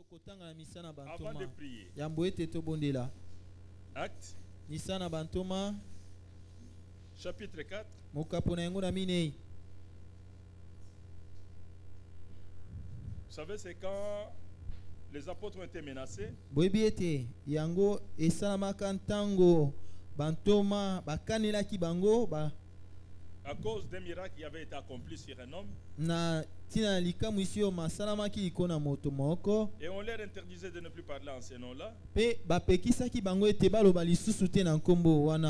Avant de prier. Acte. Chapitre 4. Vous savez, c'est quand les apôtres ont été menacés. À cause d'un miracle qui avait été accompli sur un homme. Et on leur interdisait de ne plus parler en ce nom-là.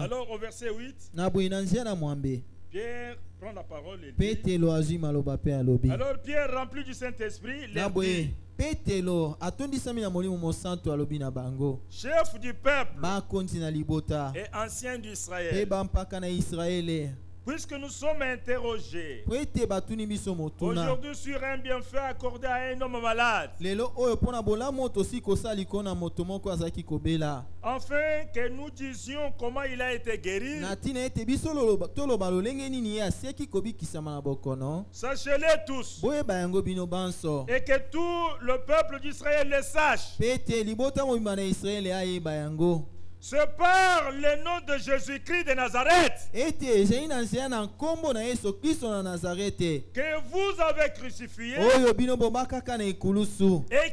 Alors au verset 8, Pierre prend la parole et dit, alors Pierre, rempli du Saint-Esprit, leur dit, chef du peuple et ancien d'Israël, puisque nous sommes interrogés aujourd'hui sur un bienfait accordé à un homme malade, afin que nous disions comment il a été guéri, sachez-le tous, et que tout le peuple d'Israël le sache. C'est par le nom de Jésus-Christ de Nazareth que vous avez crucifié et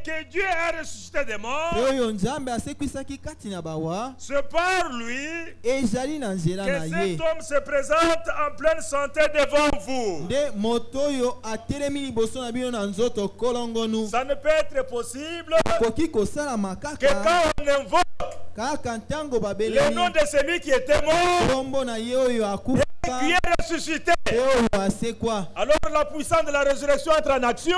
que Dieu a ressuscité des morts. C'est par lui que cet homme se présente en pleine santé devant vous. Ça ne peut être possible que quand on invoque le nom de celui qui était mort et qui est ressuscité, alors la puissance de la résurrection entre en action.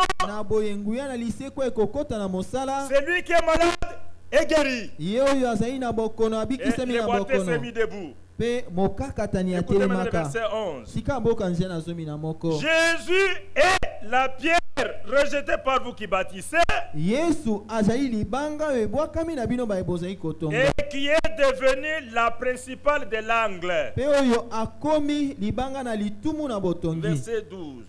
Celui qui est malade est guéri. Et le boiteux s'est mis debout. Écoutez-moi le verset 11. Jésus est la pierre rejetée par vous qui bâtissez et qui est devenue la principale de l'angle. Verset 12.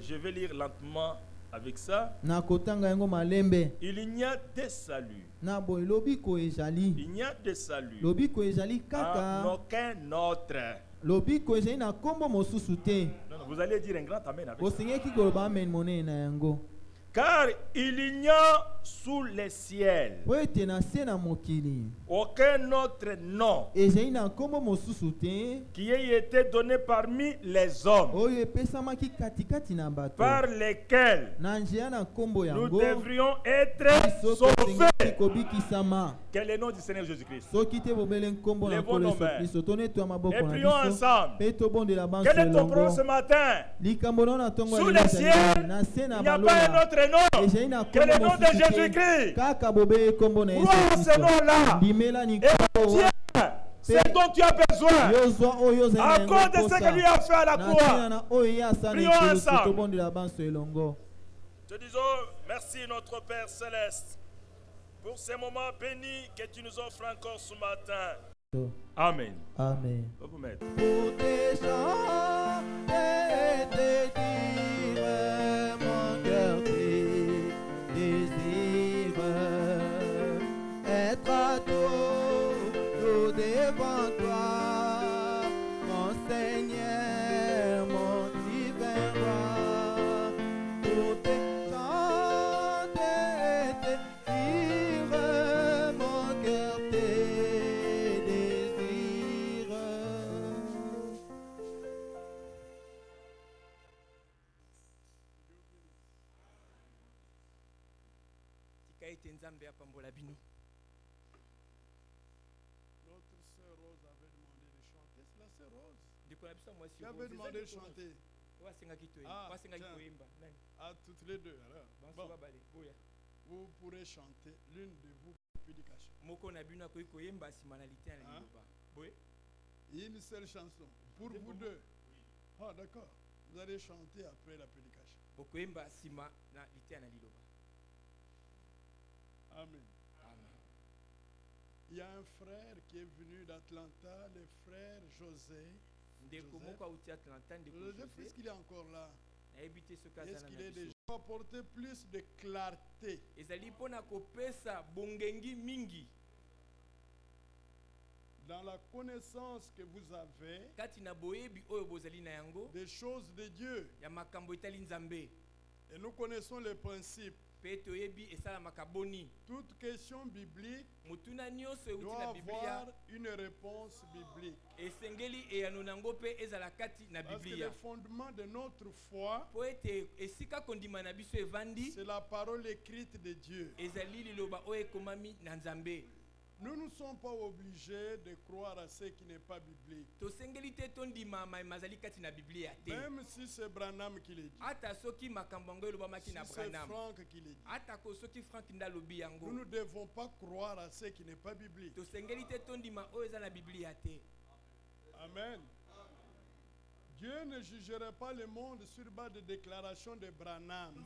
Je vais lire lentement avec ça. Il n'y a des saluts. Il n'y a de salut en aucun autre. Non, vous allez dire un grand amen avec ça. Car il n'y a sous le ciel aucun autre nom qui ait été donné parmi les hommes par lesquels nous devrions être sauvés. Quel est le nom du Seigneur Jésus-Christ? Lèvons nos mains et prions ensemble. Quel est ton propos ce matin? Sous le ciel, il n'y a pas un autre nom que le nom de Jésus-Christ. Crois en ce nom-là et tiens ce dont tu as besoin à cause de ce que lui a fait à la croix. Prions ensemble. Te disons merci notre Père Céleste pour ces moments bénis que tu nous offres encore ce matin. Amen. Amen. Vous mettre. Pour tes chants et tes dires, mon cœur désire être à toujours devant toi, mon Seigneur, mon divin roi. Pour tes chants et tes dires, mon cœur désire. Notre sœur Rose avait demandé de chanter. C'est la sœur Rose qui avait demandé de chanter. Ah, toutes les deux. Alors. Bon. Vous pourrez chanter l'une de vous prédications. Une seule chanson pour vous deux. Ah, d'accord. Vous allez chanter après la prédication. Amen. Il y a un frère qui est venu d'Atlanta, le frère José. Joseph, est-ce qu'il est encore là? Est-ce qu'il est déjà apporté plus de clarté augmenter. Dans la connaissance que vous avez des choses de Dieu. Et nous connaissons les principes. Toute question biblique doit avoir une réponse biblique. Parce que le fondement de notre foi, c'est la parole écrite de Dieu. Nous ne sommes pas obligés de croire à ce qui n'est pas biblique. Même si c'est Branham qui le dit. Si c'est Franck qui le dit. Nous ne devons pas croire à ce qui n'est pas biblique. Amen. Dieu ne jugerait pas le monde sur base de déclarations de Branham, ni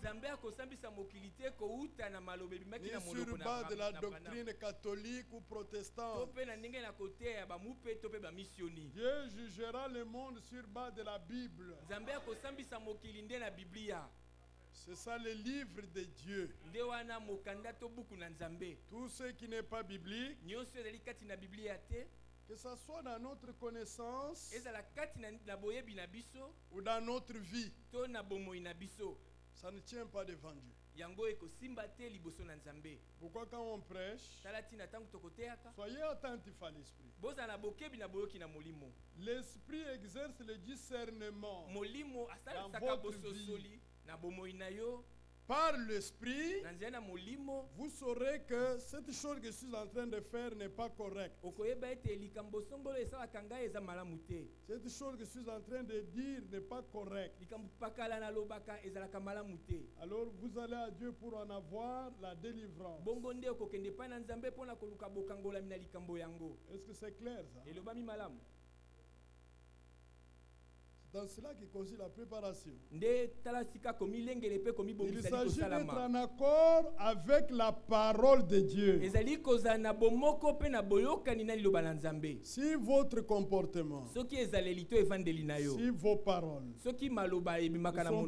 sur base de la doctrine catholique ou protestante. Dieu jugera le monde sur base de la Bible. C'est ça le livre de Dieu. Tout ce qui n'est pas biblique, que ce soit dans notre connaissance ou dans notre vie, ça ne tient pas devant Dieu. Pourquoi quand on prêche, soyez attentifs à l'esprit. L'esprit exerce le discernement dans votre vie. Par l'esprit, vous saurez que cette chose que je suis en train de faire n'est pas correcte. Cette chose que je suis en train de dire n'est pas correcte. Alors vous allez à Dieu pour en avoir la délivrance. Est-ce que c'est clair ça? Dans cela qui consiste la préparation. Il s'agit d'être en accord avec la parole de Dieu. Si votre comportement, si vos paroles ne sont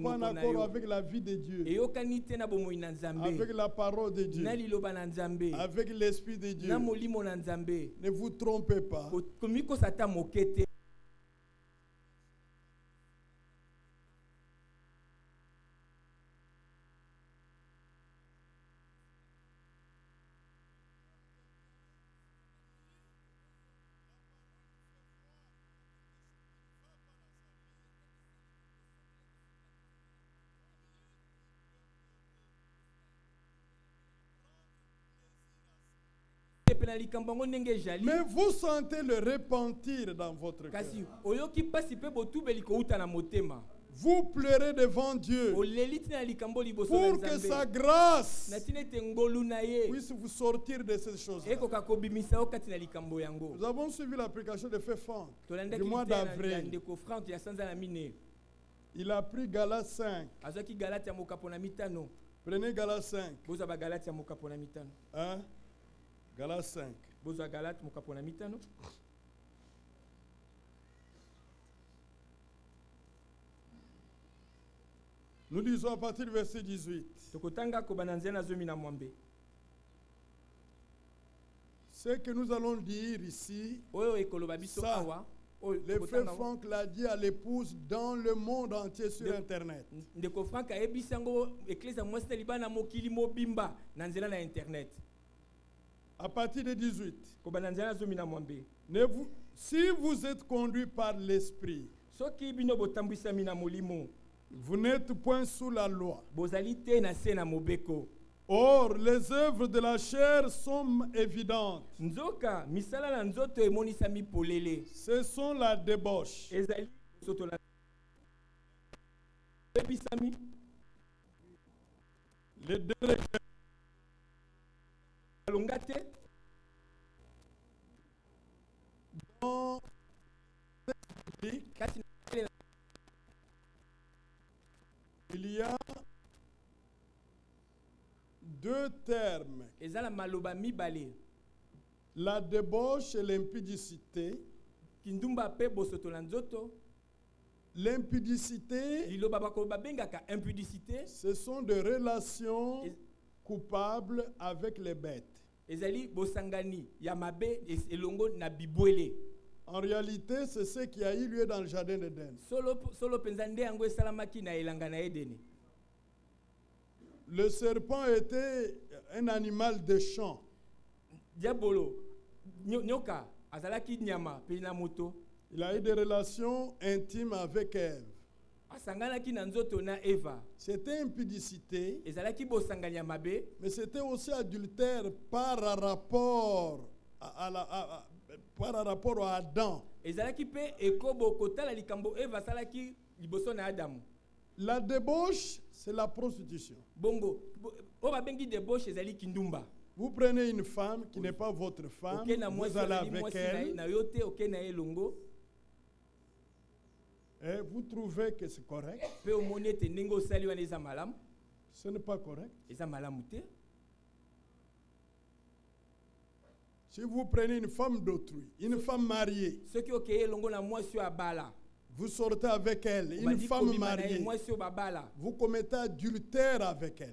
pas en accord avec la vie de Dieu, avec la parole de Dieu, avec l'esprit de Dieu, ne vous trompez pas. Mais vous sentez le repentir dans votre cœur. Vous pleurez devant Dieu pour que sa grâce puisse vous sortir de ces choses-là. Nous avons suivi l'application de Frère Franck du mois d'avril. Il a pris Galates 5. Prenez Galates 5. Hein? Galates 5. Nous lisons à partir du verset 18. Ce que nous allons dire ici, ça, le frère Franck l'a dit à l'épouse dans le monde entier sur Internet. À partir de 18. Si vous êtes conduit par l'esprit, vous n'êtes point sous la loi. Or, les œuvres de la chair sont évidentes. Ce sont la débauche, le déréglage, dans il y a deux termes. La débauche et l'impudicité. L'impudicité, ce sont des relations coupable avec les bêtes. Ezali bosangani ya mabe elongo na bibwele. En réalité, c'est ce qui a eu lieu dans le jardin d'Éden. Solo penzande yango esalamaki na elanga na Edeni. Le serpent était un animal de champ. Diabolo nyoka azalaki nyama pe na moto. Il a eu des relations intimes avec Ève. Asanganaki na nzoto na Eva. C'était impudicité. Ezalaki bosanganya mabe. Mais c'était aussi adultère par rapport par rapport à Adam. Ezalaki pe ekobo kotala likambo Eva salaki liboso na Adam. La débauche, c'est la prostitution. Bongo oba bengi débauche ezali kindumba. Vous prenez une femme qui n'est pas votre femme, vous allez avec elle, et vous trouvez que c'est correct. Ce n'est pas correct. Si vous prenez une femme d'autrui, une femme mariée, vous sortez avec elle, une femme mariée, vous commettez adultère avec elle.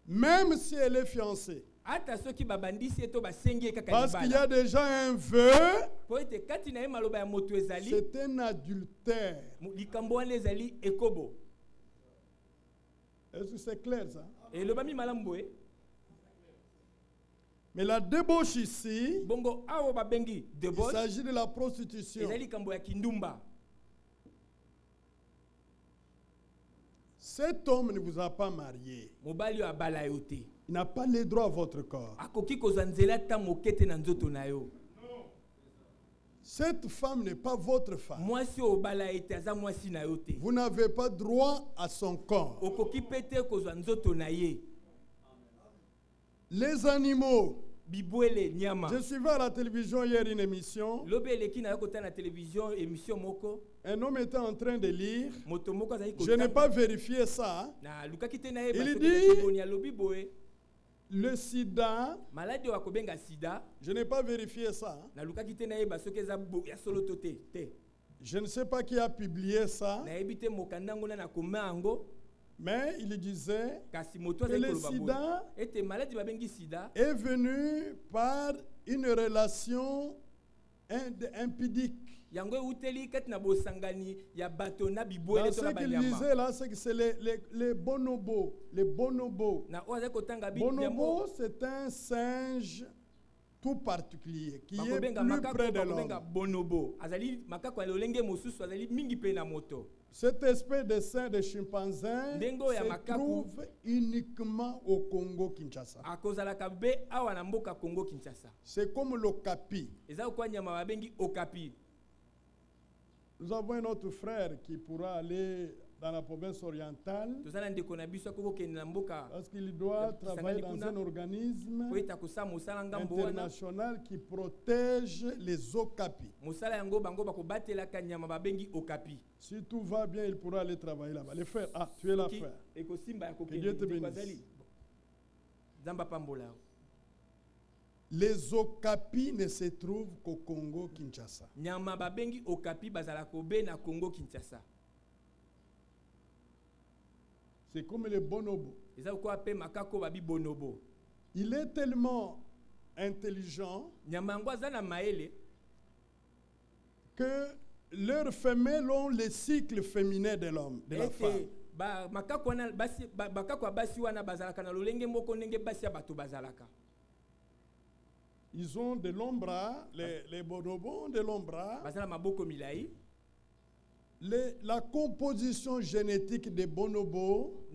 Même si elle est fiancée. Parce qu'il y a déjà un vœu. C'est un adultère. Est-ce que c'est clair ça? Mais la débauche ici, il s'agit de la prostitution. Cet homme ne vous a pas marié. Il n'a pas le droit à votre corps. Cette femme n'est pas votre femme. Vous n'avez pas droit à son corps. Les animaux. Je suivais à la télévision hier une émission. Un homme était en train de lire. Je n'ai pas vérifié ça. Il dit le sida. Je n'ai pas vérifié ça. Je ne sais pas qui a publié ça. Mais il disait que le sida est venu par une relation impudique. Dans ce qu'il disait là, c'est que c'est les bonobos. Les bonobos. Bonobo, c'est un singe tout particulier qui est plus près de l'homme. Cette espèce de sein de chimpanzé se trouve uniquement au Congo-Kinshasa. C'est comme l'okapi. Nous avons un autre frère qui pourra aller dans la province orientale parce qu'il doit travailler dans un organisme international qui protège les okapis. Si tout va bien, il pourra aller travailler là-bas. Les frères, tu es là, frère. Que Dieu te bénisse. Les okapis ne se trouvent qu'au Congo-Kinshasa. C'est comme les bonobos. Il est tellement intelligent que leurs femelles ont le cycle féminin de l'homme, de la femme. Ils ont de longs bras, les bonobos ont de longs bras. La composition génétique des bonobos,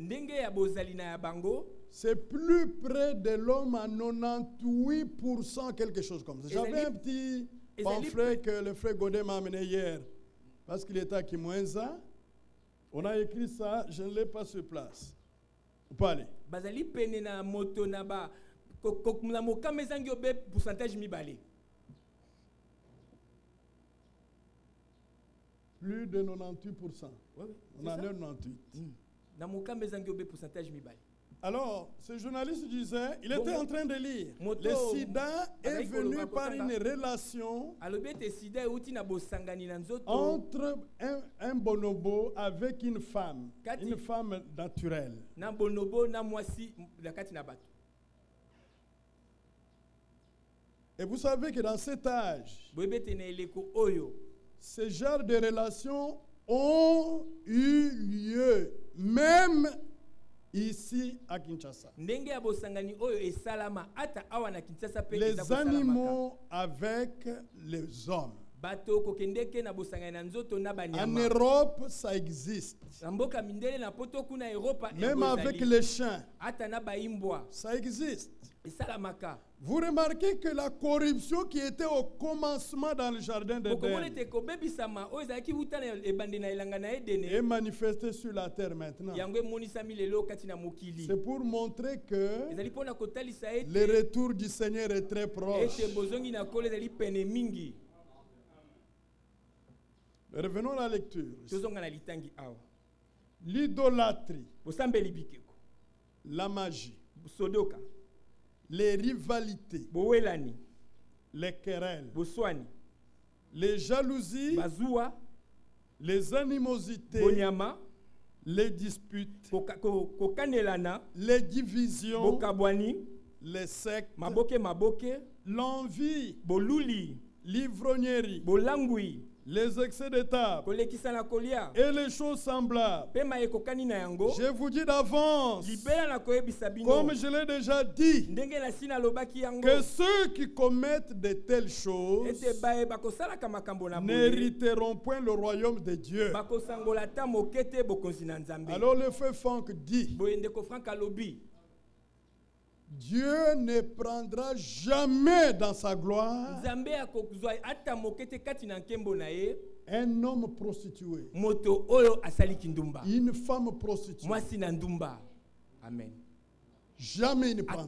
c'est plus près de l'homme à 98%, quelque chose comme ça. J'avais un petit pamphlet que le frère Godin m'a amené hier, parce qu'il était à Kimwenza. On a écrit ça, je ne l'ai pas sur place. Vous pouvez aller. Plus de 98%. On en a 98. Alors, ce journaliste disait, il était en train de lire. Le sida est venu par une relation entre un bonobo avec une femme naturelle. Et vous savez que dans cet âge, ce genre de relations ont eu lieu, même ici à Kinshasa. Les animaux avec les hommes. En Europe, ça existe. Même avec les chiens, ça existe. Vous remarquez que la corruption qui était au commencement dans le jardin d'Éden est manifestée sur la terre maintenant. C'est pour montrer que le retour du Seigneur est très proche. Revenons à la lecture. L'idolâtrie, la magie, les rivalités, les querelles, les jalousies, les animosités, les disputes, les divisions, les sectes, l'envie, l'ivrognerie, les excès de table et les choses semblables. Je vous dis d'avance, comme je l'ai déjà dit, que ceux qui commettent de telles choses n'hériteront point le royaume de Dieu. Alors le frère Franck dit, Dieu ne prendra jamais dans sa gloire un homme prostitué, une femme prostituée. Amen. Jamais il ne prendra.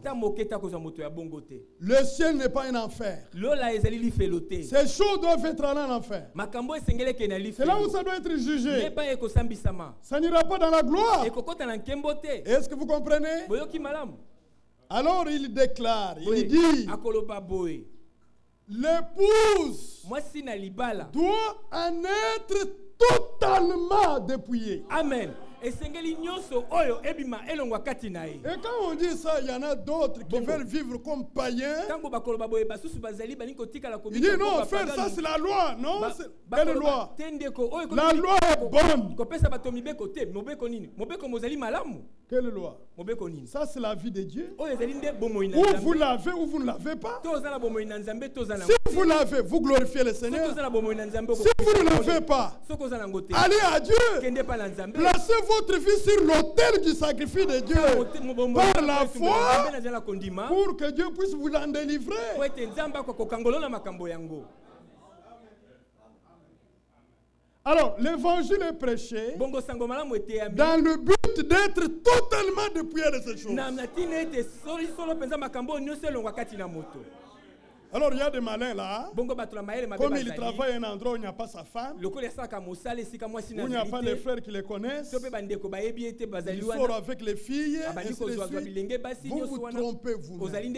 Le ciel n'est pas un enfer. Ces choses doivent être allées en enfer. C'est là où ça doit être jugé. Ça n'ira pas dans la gloire. Est-ce que vous comprenez? Alors il déclare, il dit, l'épouse doit en être totalement dépouillée. Amen. Et quand on dit ça, il y en a d'autres qui veulent vivre comme païens. Il dit non, frère, ça c'est la loi. Non, quelle loi? La loi est bonne. Quelle loi? Ça c'est la vie de Dieu. Ou vous l'avez ou vous ne l'avez pas. Si vous l'avez, vous glorifiez le Seigneur. Si vous ne l'avez pas, allez à Dieu. Placez votre vie sur l'autel du sacrifice de Dieu par la foi pour que Dieu puisse vous en délivrer. Alors, l'évangile est prêché dans le but d'être totalement dépouillé de ces choses. Alors il y a des malins là, comme il travaille à un endroit où il n'y a pas sa femme, où il n'y a pas les frères qui les connaissent, il sort avec les filles, ainsi de suite. Vous vous trompez vous-même.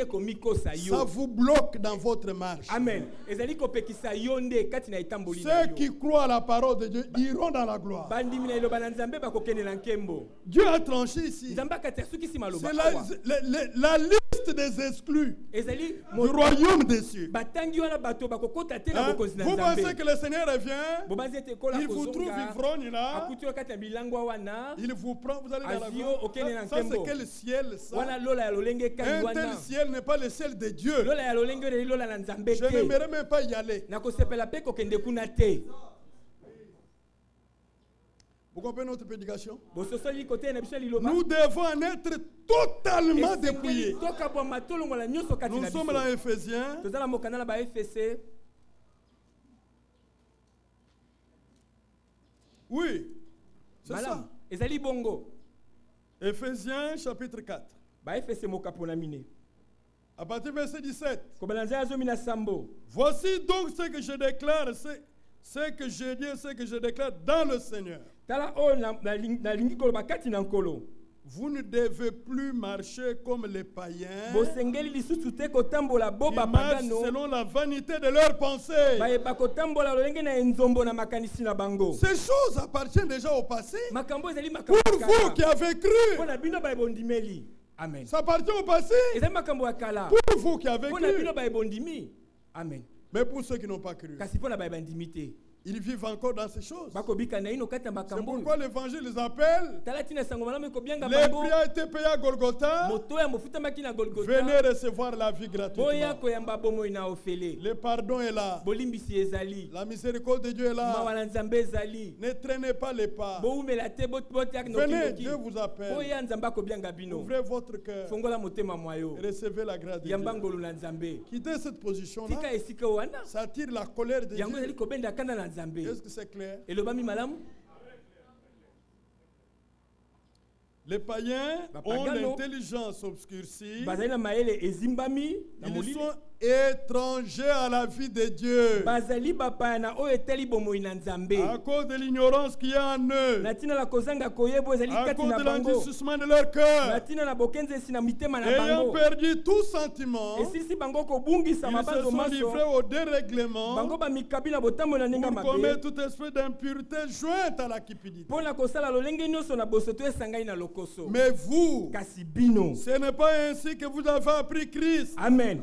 Ça vous bloque dans votre marche. Amen. Ceux qui croient à la parole de Dieu iront dans la gloire. Dieu a tranché ici. C'est la liste des exclus du royaume des cieux. Vous pensez que le Seigneur revient, il vous trouve ivrogne là, il vous prend, vous allez dans la gloire. Ça c'est quel ciel ça? Un tel ciel n'est pas le ciel de Dieu. Je n'aimerais même pas y aller. Vous comprenez notre prédication? Nous devons en être totalement dépouillés. Nous sommes dans Éphésiens. Oui, c'est ça. Éphésiens chapitre 4. À partir du verset 17. Voici donc ce que je déclare, ce que je dis, ce que je déclare dans le Seigneur. Vous ne devez plus marcher comme les païens. Ils marchent selon la vanité de leurs pensées. Ces choses appartiennent déjà au passé. Pour vous qui avez cru. Amen. Ça appartient au passé. Pour vous qui avez cru. Amen. Mais pour ceux qui n'ont pas cru, ils vivent encore dans ces choses. C'est pourquoi l'évangile les appelle. Les prix a été payé à Golgotha. Venez recevoir la vie gratuitement. Le pardon est là. La miséricorde de Dieu est là. Ne traînez pas les pas. Venez, Dieu vous appelle. Ouvrez votre cœur. Recevez la grâce de Dieu. Quittez cette position-là. Ça attire la colère de Dieu. Est-ce que c'est clair? Les païens ont l'intelligence obscurcie. Ils sont étrangers à la vie de Dieu. À cause de l'ignorance qu'il y a en eux. À cause de l'endurcissement de leur cœur. Ayant perdu tout sentiment, ils se sont livrés au dérèglement pour commettre tout esprit d'impureté jointe à la cupidité. Mais vous, ce n'est pas ainsi que vous avez appris Christ. Amen.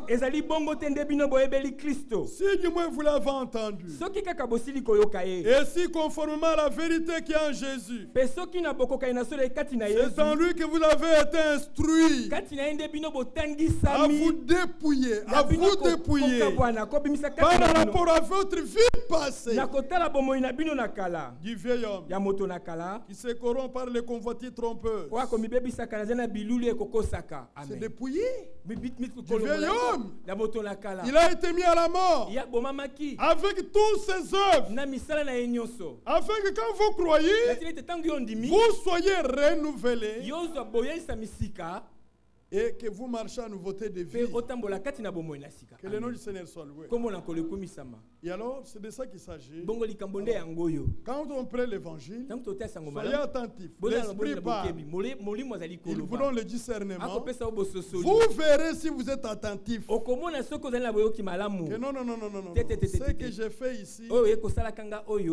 Si du moins vous l'avez entendu. Et si conformément à la vérité qui est en Jésus, c'est en lui que vous avez été instruit à vous dépouiller, par rapport à votre vie passée du vieil homme qui se corrompt par les convoitises trompeuses. C'est dépouillé. Du vieil homme. Il a été mis à la mort avec tous ses œuvres, afin que quand vous croyez, vous soyez renouvelés et que vous marchez à nouveauté de vie. Que le nom du Seigneur soit loué. Et alors, c'est de ça qu'il s'agit. Quand on prête l'évangile, soyez attentifs. L'esprit parle. Ils vous donnent le discernement. Vous verrez si vous êtes attentifs. Que non. Ce que j'ai fait ici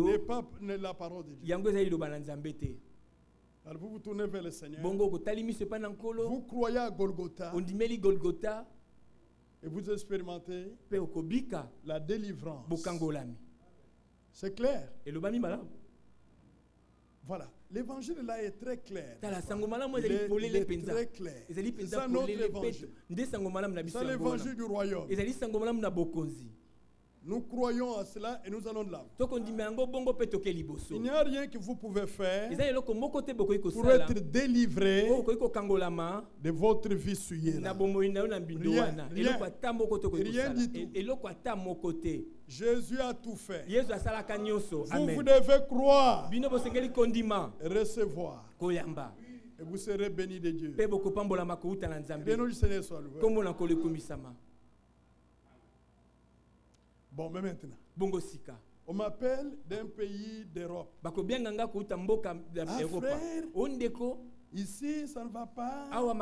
n'est pas la parole de Dieu. Alors vous vous tournez vers le Seigneur. Vous croyez à Golgotha. Et vous expérimentez la délivrance. C'est clair. Voilà. L'évangile là est très clair. Il est très clair. C'est ça notre évangile. C'est l'évangile du royaume. Nous croyons à cela et nous allons de là. Il n'y a rien que vous pouvez faire pour être délivré de votre vie souillée. Rien du tout. Jésus a tout fait. Vous devez croire et recevoir. Et vous serez bénis de Dieu. Que le Seigneur soit loué. Bon, mais maintenant, on m'appelle d'un pays d'Europe. Frère, ici, ça ne va pas. Au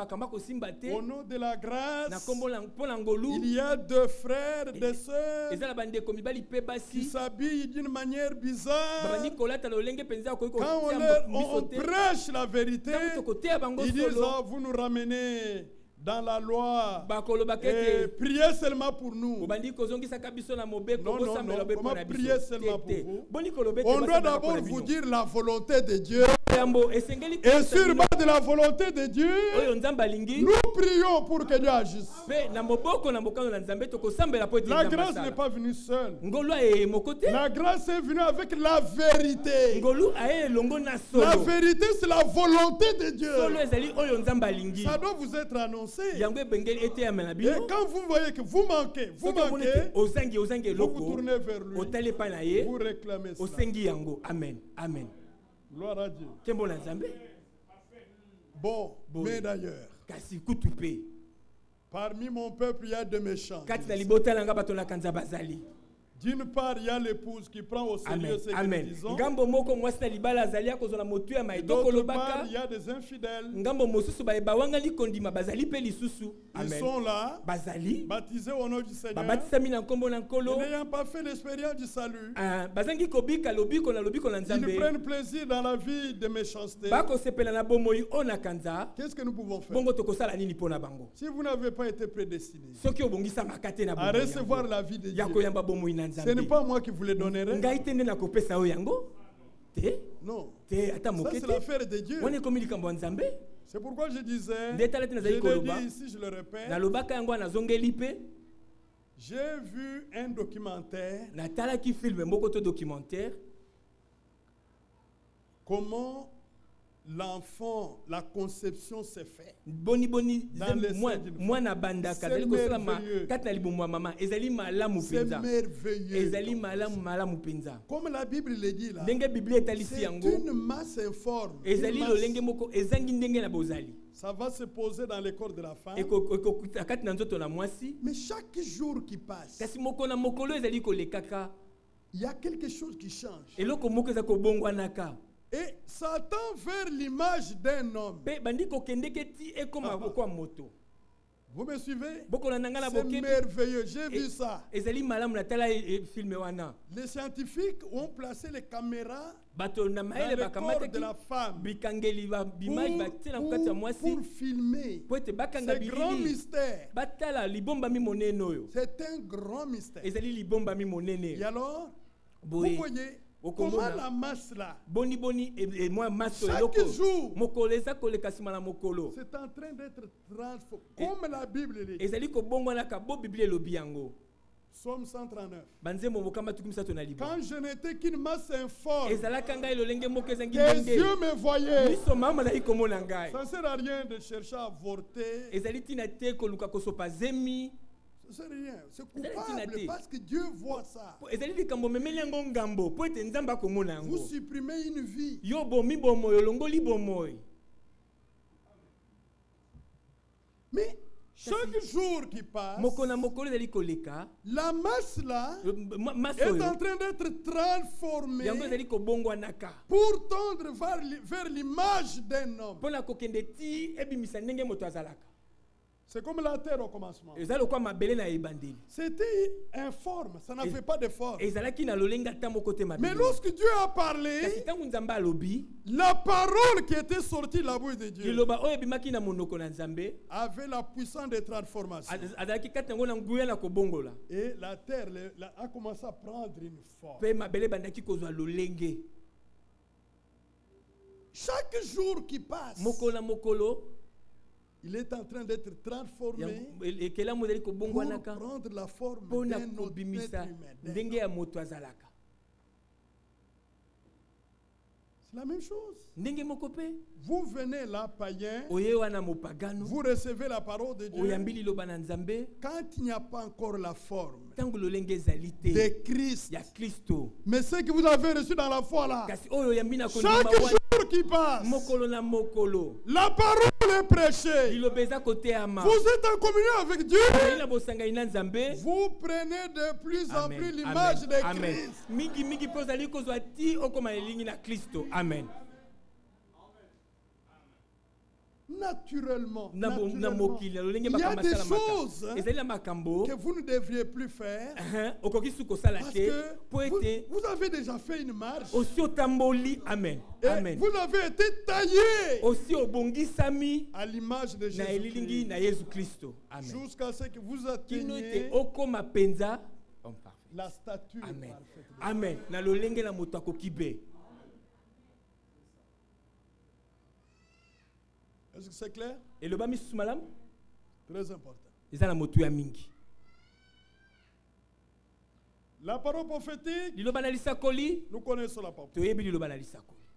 nom de la grâce, il y a deux frères, des sœurs qui s'habillent d'une manière bizarre. Quand on prêche la vérité, ils disent, vous nous ramenez dans la loi, et priez seulement pour nous. Non, comment prier seulement pour vous? On doit d'abord vous dire la volonté de Dieu. Et sur base de la volonté de Dieu, nous prions pour que Dieu agisse. La grâce n'est pas venue seule. La grâce est venue avec la vérité. La vérité, c'est la volonté de Dieu. Ça doit vous être annoncé. Et quand vous voyez que vous manquez, vous vous tournez vers lui, vous réclamez cela. Amen. Amen. Gloire à Dieu. Bon, mais d'ailleurs, parmi mon peuple, il y a des méchants. D'une part, il y a l'épouse qui prend au sérieux ce que nous disons. D'autre part, il y a des infidèles. Ils sont là, baptisés au nom du Seigneur, n'ayant pas fait l'expérience du salut. Ils prennent plaisir dans la vie de méchanceté. Qu'est-ce que nous pouvons faire? Si vous n'avez pas été prédestiné à recevoir la vie de Dieu, ce n'est pas moi qui vous le donnerai. Non. Ça, c'est l'affaire de Dieu. C'est pourquoi je disais, je l'ai dit ici, je le répète, j'ai vu un documentaire, comment l'enfant, la conception s'est faite. C'est merveilleux. Comme la Bible le dit là, c'est une masse informe. Ça va se poser dans le corps de la femme. Mais chaque jour qui passe, il y a quelque chose qui change. Et ça tend vers l'image d'un homme. Vous me suivez? C'est merveilleux, j'ai vu ça. Les scientifiques ont placé les caméras dans le corps de la femme pour filmer. C'est grand mystère. C'est un grand mystère. Et alors, vous voyez, comment la masse là, chaque jour, c'est en train d'être transformé, comme la Bible le dit. Psaume 139. Quand je n'étais qu'une masse informe, tes yeux me voyaient. Ça ne sert à rien de chercher à avorter. C'est rien, c'est coupable parce que Dieu voit ça. Vous supprimez une vie. Mais chaque jour qui passe, la masse là est en train d'être transformée pour tendre vers l'image d'un homme. C'est comme la terre au commencement. C'était informe, ça n'avait pas de forme. Mais lorsque Dieu a parlé, la parole qui était sortie de la bouche de Dieu avait la puissance de transformation. Et la terre a commencé à prendre une forme. Chaque jour qui passe, il est en train d'être transformé pour prendre la forme d'un autre être humain. C'est la même chose. Vous venez là, païen, vous recevez la parole de Dieu. Quand il n'y a pas encore la forme de Christ, mais ce que vous avez reçu dans la foi là, chaque jour qui passe, la parole est prêchée. Vous êtes en communion avec Dieu. Vous prenez de plus en plus l'image de Christ. Amen. Naturellement, il y a des choses que vous ne devriez plus faire parce que vous avez déjà fait une marche. Amen. Et vous avez été taillé à l'image de Jésus-Christ jusqu'à ce que vous atteigniez la stature parfaite. Amen. Est-ce que c'est clair? Et le bami malam? Très important. La parole prophétique, nous connaissons la parole.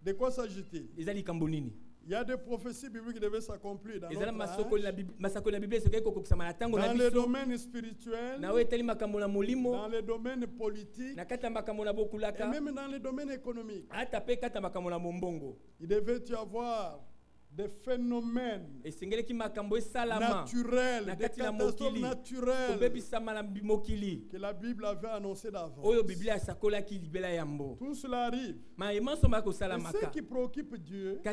De quoi s'agit-il? Il y a des prophéties bibliques qui devaient s'accomplir dans notre âge. Dans le domaine spirituel, dans le domaine politique, et même dans le domaine économique. Il devait y avoir des phénomènes naturels, des catastrophes naturelles que la Bible avait annoncé d'avance. Tout cela arrive. Mais ce qui préoccupe Dieu, ce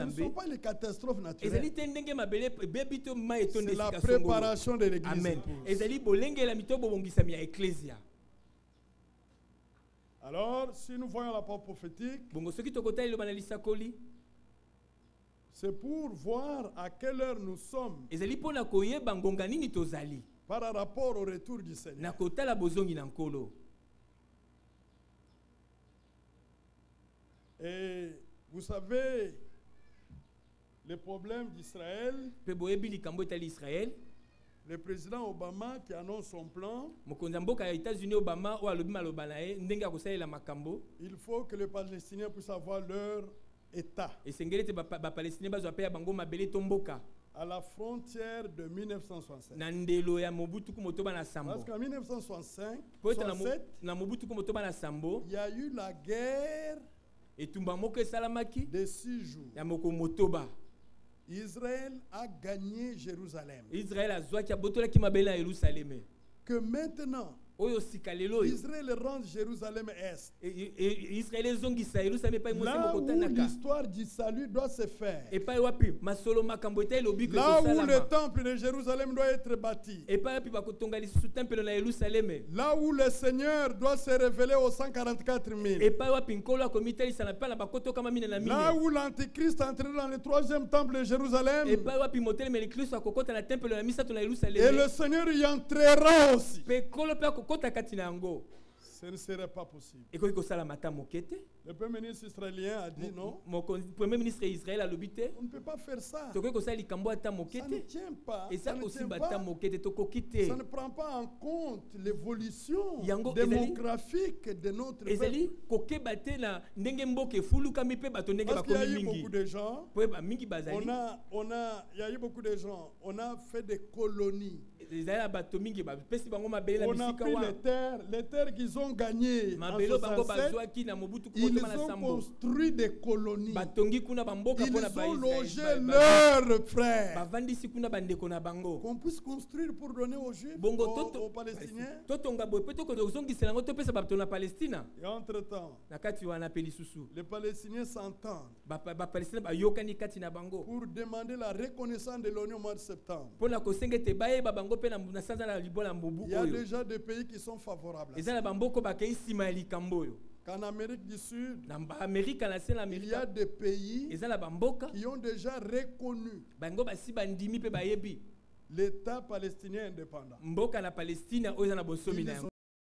ne sont pas les catastrophes naturelles. C'est la préparation de l'Église. Alors, si nous voyons la parole prophétique, c'est pour voir à quelle heure nous sommes par rapport au retour du Seigneur. Et vous savez, le problème d'Israël, le président Obama qui annonce son plan, il faut que les Palestiniens puissent avoir leur État à la frontière de 1967. Parce qu'en 1965, il y a eu la guerre de 6 jours. Israël a gagné Jérusalem. Que maintenant, Israël rend Jérusalem Est. Là où l'histoire du salut doit se faire. Là où le temple de Jérusalem doit être bâti. Là où le Seigneur doit se révéler aux 144 000. Là où l'Antichrist entrera dans le 3e temple de Jérusalem. Et le Seigneur y entrera aussi. Ce ne serait pas possible. Le Premier ministre israélien a dit non. On ne peut pas faire ça. Ça ne tient pas. Ça ne prend pas en compte l'évolution démographique de notre peuple. Parce qu'il y a eu beaucoup de gens. Il y a eu beaucoup de gens. On a fait des colonies. On a pris les terres qu'ils ont gagnées en 67. Ils ont construit des colonies. Ils ont logé leurs frères. Qu'on puisse construire pour donner aux Juifs, aux Palestiniens. Et entre-temps, les Palestiniens s'entendent pour demander la reconnaissance de l'ONU au mois de septembre. Il y a déjà des pays qui sont favorables à ça. Qu'en Amérique du Sud, il y a des pays qui ont déjà reconnu l'État palestinien indépendant.